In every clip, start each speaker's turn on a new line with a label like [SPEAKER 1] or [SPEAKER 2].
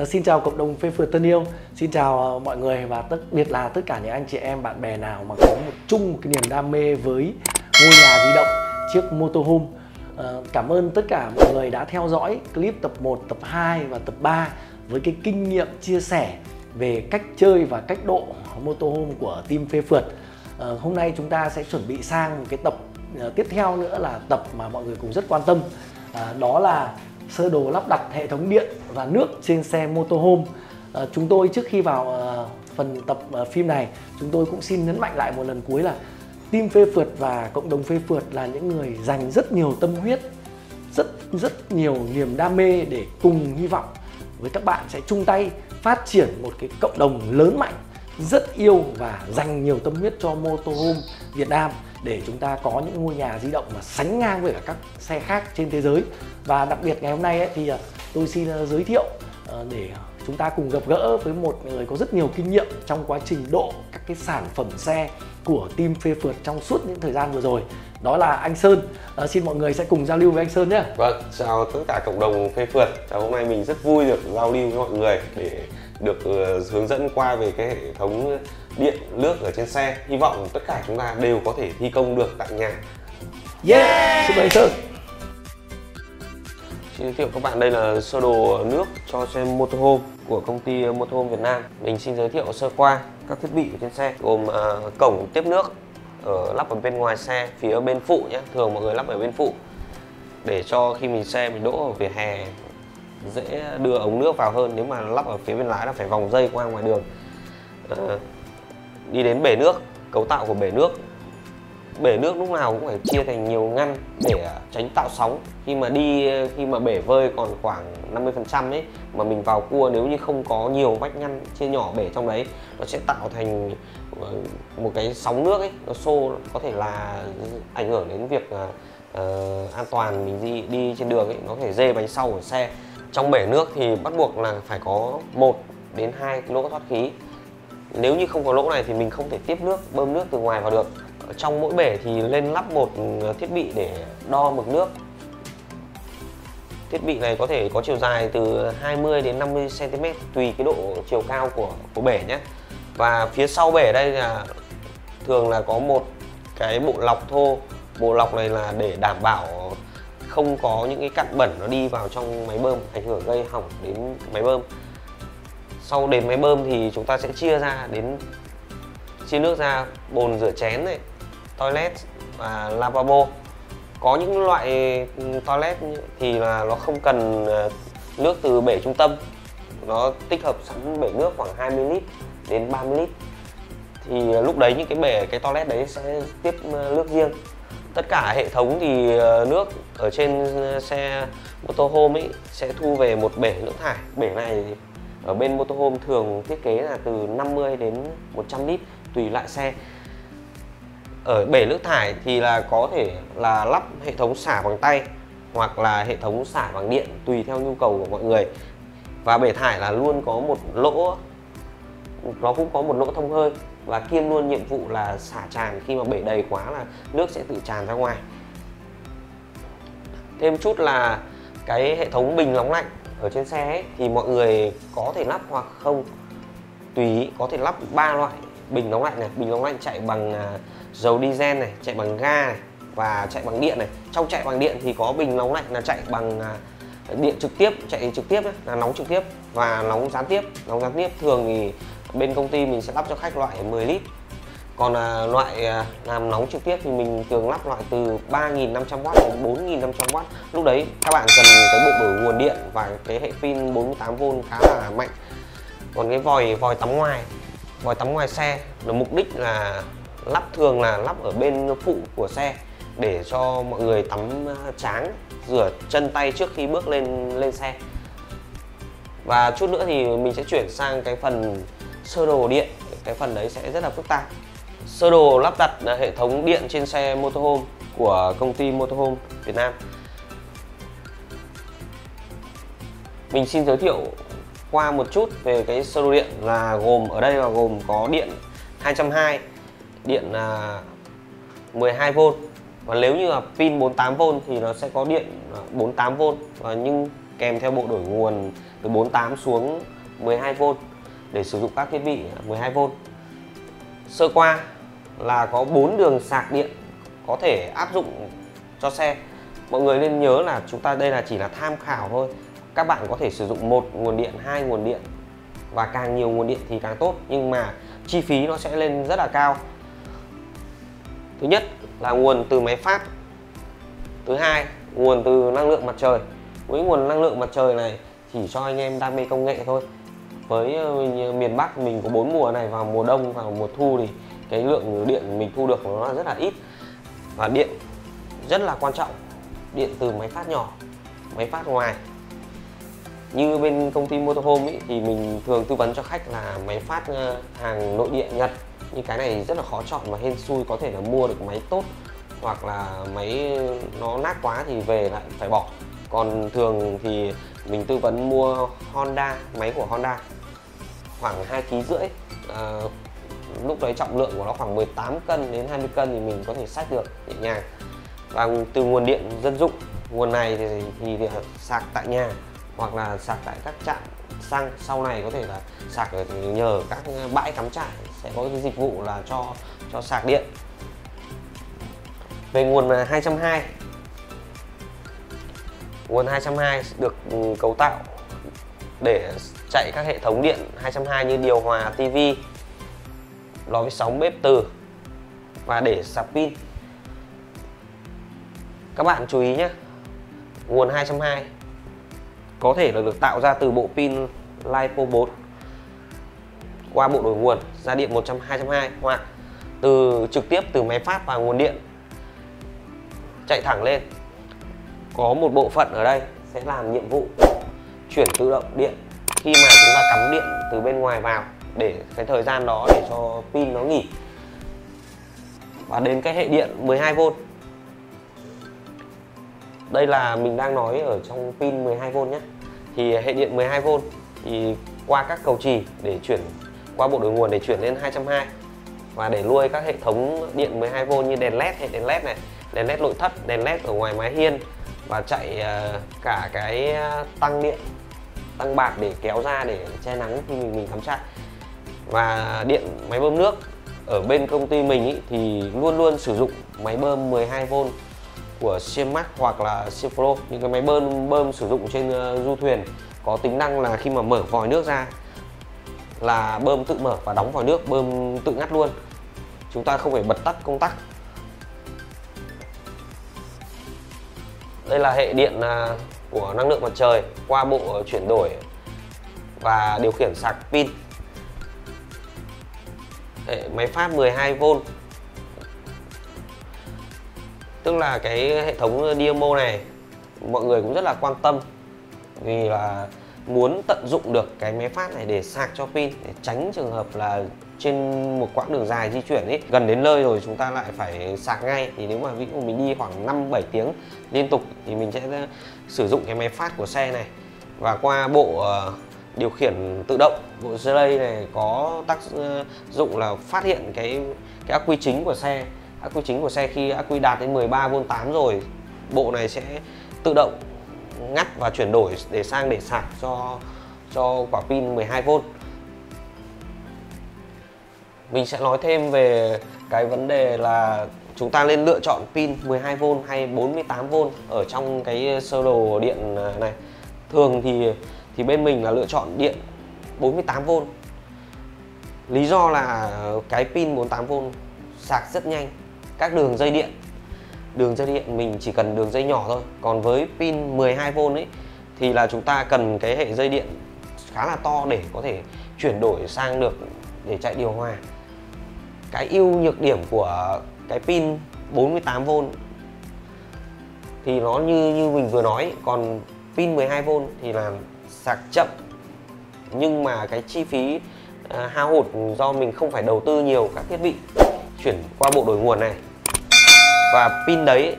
[SPEAKER 1] Xin chào cộng đồng phê phượt thân yêu, xin chào mọi người và đặc biệt là tất cả những anh chị em bạn bè nào mà có một cái niềm đam mê với ngôi nhà di động chiếc motorhome. Cảm ơn tất cả mọi người đã theo dõi clip tập 1, tập 2 và tập 3 với cái kinh nghiệm chia sẻ về cách chơi và cách độ motorhome của team phê phượt. Hôm nay chúng ta sẽ chuẩn bị sang một cái tập tiếp theo nữa là tập mà mọi người cũng rất quan tâm. Đó là sơ đồ lắp đặt hệ thống điện và nước trên xe motorhome. Chúng tôi trước khi vào phần tập phim này, chúng tôi cũng xin nhấn mạnh lại một lần cuối là team phê phượt và cộng đồng phê phượt là những người dành rất nhiều tâm huyết, rất nhiều niềm đam mê để cùng hy vọng với các bạn sẽ chung tay phát triển một cái cộng đồng lớn mạnh, rất yêu và dành nhiều tâm huyết cho motorhome Việt Nam để chúng ta có những ngôi nhà di động mà sánh ngang với cả các xe khác trên thế giới. Và đặc biệt ngày hôm nay ấy, thì tôi xin giới thiệu để chúng ta cùng gặp gỡ với một người có rất nhiều kinh nghiệm trong quá trình độ các cái sản phẩm xe của team phê phượt trong suốt những thời gian vừa rồi. Đó là anh Sơn. Xin mọi người sẽ cùng giao lưu với anh Sơn nhé.
[SPEAKER 2] Vâng, chào tất cả cộng đồng phê phượt. Hôm nay mình rất vui được giao lưu với mọi người để được hướng dẫn qua về cái hệ thống điện nước ở trên xe. Hy vọng tất cả chúng ta đều có thể thi công được tại nhà.
[SPEAKER 1] Yeah, xin mời anh Sơn.
[SPEAKER 2] Xin giới thiệu các bạn, đây là sơ đồ nước cho xe motorhome của công ty Motorhome Việt Nam. Mình xin giới thiệu sơ qua các thiết bị ở trên xe, gồm cổng tiếp nước lắp ở bên ngoài xe, phía bên phụ nhé. Thường mọi người lắp ở bên phụ để cho khi mình đỗ ở vỉa hè dễ đưa ống nước vào hơn. Nếu mà lắp ở phía bên lái là phải vòng dây qua ngoài đường. Đi đến bể nước, cấu tạo của bể nước. Bể nước lúc nào cũng phải chia thành nhiều ngăn để tránh tạo sóng. Khi mà bể vơi còn khoảng 50% ấy mà mình vào cua, nếu như không có nhiều vách ngăn chia nhỏ bể trong đấy, nó sẽ tạo thành một cái sóng nước ấy, nó xô, có thể là ảnh hưởng đến việc an toàn mình đi trên đường ấy, nó có thể dê bánh sau của xe. Trong bể nước thì bắt buộc là phải có 1 đến 2 lỗ thoát khí. Nếu như không có lỗ này thì mình không thể tiếp nước, bơm nước từ ngoài vào được. Ở trong mỗi bể thì lên lắp một thiết bị để đo mực nước. Thiết bị này có thể có chiều dài từ 20 đến 50 cm tùy cái độ chiều cao của bể nhé. Và phía sau bể đây là thường là có một cái bộ lọc thô. Bộ lọc này là để đảm bảo không có những cái cặn bẩn nó đi vào trong máy bơm, ảnh hưởng gây hỏng đến máy bơm. Sau đến máy bơm thì chúng ta sẽ chia nước ra bồn rửa chén này, toilet và lavabo. Có những loại toilet thì là nó không cần nước từ bể trung tâm, nó tích hợp sẵn bể nước khoảng 20 lít đến 30 lít. Thì lúc đấy những cái toilet đấy sẽ tiếp nước riêng. Tất cả hệ thống thì nước ở trên xe motorhome ấy sẽ thu về một bể nước thải. Bể này ở bên motorhome thường thiết kế là từ 50 đến 100 lít tùy loại xe. Ở bể nước thải thì là có thể là lắp hệ thống xả bằng tay hoặc là hệ thống xả bằng điện tùy theo nhu cầu của mọi người. Và bể thải là luôn có một lỗ, nó cũng có một lỗ thông hơi và kiêm luôn nhiệm vụ là xả tràn. Khi mà bể đầy quá là nước sẽ tự tràn ra ngoài. Thêm chút là cái hệ thống bình nóng lạnh ở trên xe ấy, thì mọi người có thể lắp hoặc không tùy ý. Có thể lắp 3 loại bình nóng lạnh này. Bình nóng lạnh chạy bằng dầu diesel này, chạy bằng ga này và chạy bằng điện này. Trong chạy bằng điện thì có bình nóng lạnh là chạy bằng điện trực tiếp, chạy trực tiếp ấy, là nóng trực tiếp và nóng gián tiếp. Nóng gián tiếp thường thì bên công ty mình sẽ lắp cho khách loại 10 lít. Còn loại làm nóng trực tiếp thì mình thường lắp loại từ 3.500W đến 4.500W. Lúc đấy các bạn cần cái bộ đổi nguồn điện và cái hệ pin 48V khá là mạnh. Còn cái vòi tắm ngoài xe là mục đích là thường là lắp ở bên phụ của xe để cho mọi người tắm tráng, rửa chân tay trước khi bước lên xe. Và chút nữa thì mình sẽ chuyển sang cái phần sơ đồ điện. Cái phần đấy sẽ rất là phức tạp. Sơ đồ lắp đặt hệ thống điện trên xe motorhome của công ty Motorhome Việt Nam. Mình xin giới thiệu qua một chút về cái sơ đồ điện là ở đây là gồm có điện 220, điện 12V và nếu như là pin 48V thì nó sẽ có điện 48V và nhưng kèm theo bộ đổi nguồn từ 48 xuống 12V để sử dụng các thiết bị 12V. Sơ qua là có 4 đường sạc điện có thể áp dụng cho xe. Mọi người nên nhớ là chúng ta đây là chỉ là tham khảo thôi. Các bạn có thể sử dụng 1 nguồn điện, 2 nguồn điện và càng nhiều nguồn điện thì càng tốt, nhưng mà chi phí nó sẽ lên rất là cao. Thứ nhất là nguồn từ máy phát. Thứ hai, nguồn từ năng lượng mặt trời. Với nguồn năng lượng mặt trời này chỉ cho anh em đam mê công nghệ thôi. Với miền Bắc mình có 4 mùa này, vào mùa đông và mùa thu thì cái lượng điện mình thu được nó rất là ít. Và điện rất là quan trọng, điện từ máy phát nhỏ, máy phát ngoài. Như bên công ty Motorhome ý, thì mình thường tư vấn cho khách là máy phát hàng nội địa Nhật. Nhưng cái này rất là khó chọn và hên xui, có thể là mua được máy tốt hoặc là máy nó nát quá thì về lại phải bỏ. Còn thường thì mình tư vấn mua Honda, máy của Honda khoảng 2,5 kg. Lúc đấy trọng lượng của nó khoảng 18 cân đến 20 cân thì mình có thể xách được nhẹ nhàng. Và từ nguồn điện dân dụng, nguồn này thì sạc tại nhà hoặc là sạc tại các trạm xăng. Sau này có thể là sạc ở nhờ các bãi cắm trại sẽ có cái dịch vụ là cho sạc điện. Về nguồn 220, nguồn 220 được cấu tạo để chạy các hệ thống điện 220 như điều hòa, tivi, lò vi sóng, bếp từ và để sạc pin. Các bạn chú ý nhé, nguồn 220 có thể là được tạo ra từ bộ pin LiPo 4 qua bộ đổi nguồn ra điện 220 hoặc trực tiếp từ máy phát vào nguồn điện chạy thẳng lên. Có một bộ phận ở đây sẽ làm nhiệm vụ chuyển tự động điện khi mà chúng ta cắm điện từ bên ngoài vào, để cái thời gian đó để cho pin nó nghỉ. Và đến cái hệ điện 12V. Đây là mình đang nói ở trong pin 12V nhé. Thì hệ điện 12V thì qua các cầu chì để chuyển qua bộ đổi nguồn để chuyển lên 220 và để nuôi các hệ thống điện 12V như đèn led, hệ đèn led này, đèn led nội thất, đèn led ở ngoài mái hiên và chạy cả cái tăng điện, tăng bạt để kéo ra để che nắng khi mình cắm trại. Và điện máy bơm nước ở bên công ty mình ý, thì luôn luôn sử dụng máy bơm 12V của Siemax hoặc là Sipro. Những cái máy bơm sử dụng trên du thuyền có tính năng là khi mà mở vòi nước ra là bơm tự mở và đóng vòi nước, bơm tự ngắt luôn. Chúng ta không phải bật tắt công tắc. Đây là hệ điện của năng lượng mặt trời qua bộ chuyển đổi và điều khiển sạc pin. Hệ máy phát 12V, tức là cái hệ thống Dynamo này mọi người cũng rất là quan tâm, vì là muốn tận dụng được cái máy phát này để sạc cho pin, để tránh trường hợp là trên một quãng đường dài di chuyển ấy, gần đến nơi rồi chúng ta lại phải sạc ngay. Thì nếu mà ví dụ mình đi khoảng 5-7 tiếng liên tục thì mình sẽ sử dụng cái máy phát của xe này. Và qua bộ điều khiển tự động, bộ relay này có tác dụng là phát hiện cái ắc quy chính của xe. Ắc quy chính của xe khi ắc quy đạt đến 13V8 rồi, bộ này sẽ tự động ngắt và chuyển đổi để sạc cho quả pin 12V. Mình sẽ nói thêm về cái vấn đề là chúng ta nên lựa chọn pin 12V hay 48V ở trong cái sơ đồ điện này. Thường thì bên mình là lựa chọn điện 48V. Lý do là cái pin 48V sạc rất nhanh. Các đường dây điện mình chỉ cần đường dây nhỏ thôi. Còn với pin 12V ấy thì là chúng ta cần cái hệ dây điện khá là to để có thể chuyển đổi sang được để chạy điều hòa. Cái ưu nhược điểm của cái pin 48V thì nó như mình vừa nói, còn pin 12V thì là sạc chậm, nhưng mà cái chi phí hao hụt do mình không phải đầu tư nhiều các thiết bị chuyển qua bộ đổi nguồn này. Và pin đấy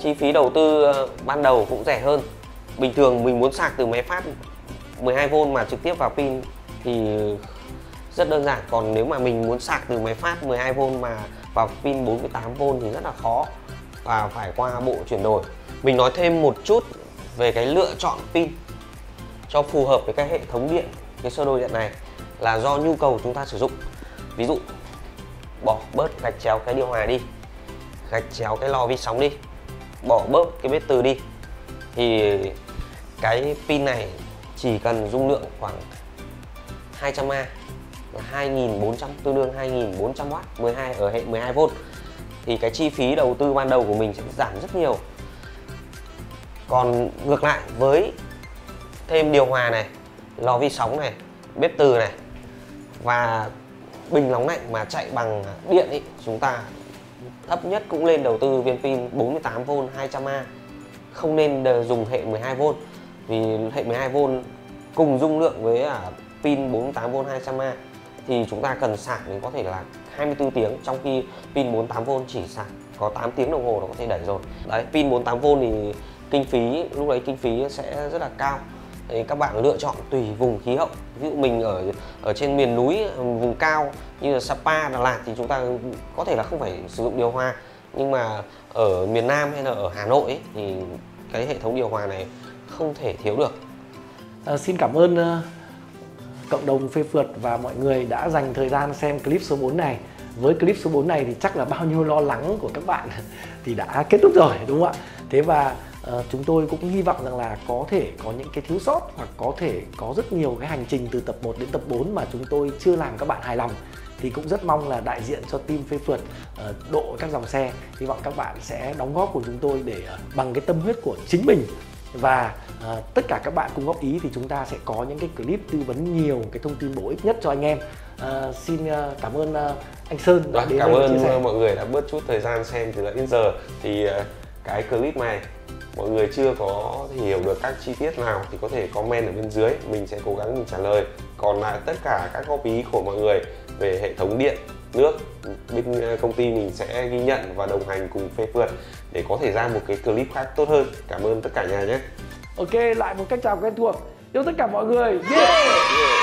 [SPEAKER 2] chi phí đầu tư ban đầu cũng rẻ hơn. Bình thường mình muốn sạc từ máy phát 12V mà trực tiếp vào pin thì rất đơn giản. Còn nếu mà mình muốn sạc từ máy phát 12V mà vào pin 48V thì rất là khó và phải qua bộ chuyển đổi. Mình nói thêm một chút về cái lựa chọn pin. cho phù hợp với cái hệ thống điện, cái sơ đồ điện này là do nhu cầu chúng ta sử dụng. Ví dụ bỏ bớt gạch chéo cái điều hòa đi, gạch chéo cái lò vi sóng đi, bỏ bớt cái bếp từ đi, thì cái pin này chỉ cần dung lượng khoảng 200A là 2400, tương đương 2400W, 12 ở hệ 12V, thì cái chi phí đầu tư ban đầu của mình sẽ giảm rất nhiều. Còn ngược lại với thêm điều hòa này, lò vi sóng này, bếp từ này và bình nóng lạnh mà chạy bằng điện ý, chúng ta thấp nhất cũng lên đầu tư viên pin 48V 200A, không nên dùng hệ 12V, vì hệ 12V cùng dung lượng với pin 48V 200A thì chúng ta cần sạc đến có thể là 24 tiếng, trong khi pin 48V chỉ sạc có 8 tiếng đồng hồ là có thể đẩy rồi. Đấy, pin 48V thì kinh phí lúc đấy kinh phí sẽ rất là cao. Thì các bạn lựa chọn tùy vùng khí hậu. Ví dụ mình ở trên miền núi, vùng cao như là Sapa, Đà Lạt thì chúng ta có thể là không phải sử dụng điều hòa, nhưng mà ở miền Nam hay là ở Hà Nội ấy, thì cái hệ thống điều hòa này không thể thiếu được.
[SPEAKER 1] Xin cảm ơn cộng đồng phê phượt và mọi người đã dành thời gian xem clip số 4 này. Với clip số 4 này thì chắc là bao nhiêu lo lắng của các bạn thì đã kết thúc rồi, đúng không ạ? Thế và chúng tôi cũng hy vọng rằng là có thể có những cái thiếu sót, hoặc có thể có rất nhiều cái hành trình từ tập 1 đến tập 4 mà chúng tôi chưa làm các bạn hài lòng. Thì cũng rất mong là đại diện cho team phê phượt độ các dòng xe, hy vọng các bạn sẽ đóng góp cùng chúng tôi để bằng cái tâm huyết của chính mình và tất cả các bạn cùng góp ý thì chúng ta sẽ có những cái clip tư vấn nhiều cái thông tin bổ ích nhất cho anh em. Xin cảm ơn anh Sơn đã đến
[SPEAKER 2] cảm
[SPEAKER 1] đây chia sẻ.
[SPEAKER 2] ơn mọi người đã bớt chút thời gian xem từ nãy đến giờ. Thì cái clip này mọi người chưa có hiểu được các chi tiết nào thì có thể comment ở bên dưới, mình sẽ cố gắng mình trả lời. Còn lại tất cả các góp ý của mọi người về hệ thống điện, nước, bên công ty mình sẽ ghi nhận và đồng hành cùng phê phượt để có thể ra một cái clip khác tốt hơn. Cảm ơn tất cả nhà nhé.
[SPEAKER 1] Ok, lại một cách chào quen thuộc. Yêu tất cả mọi người. Yeah!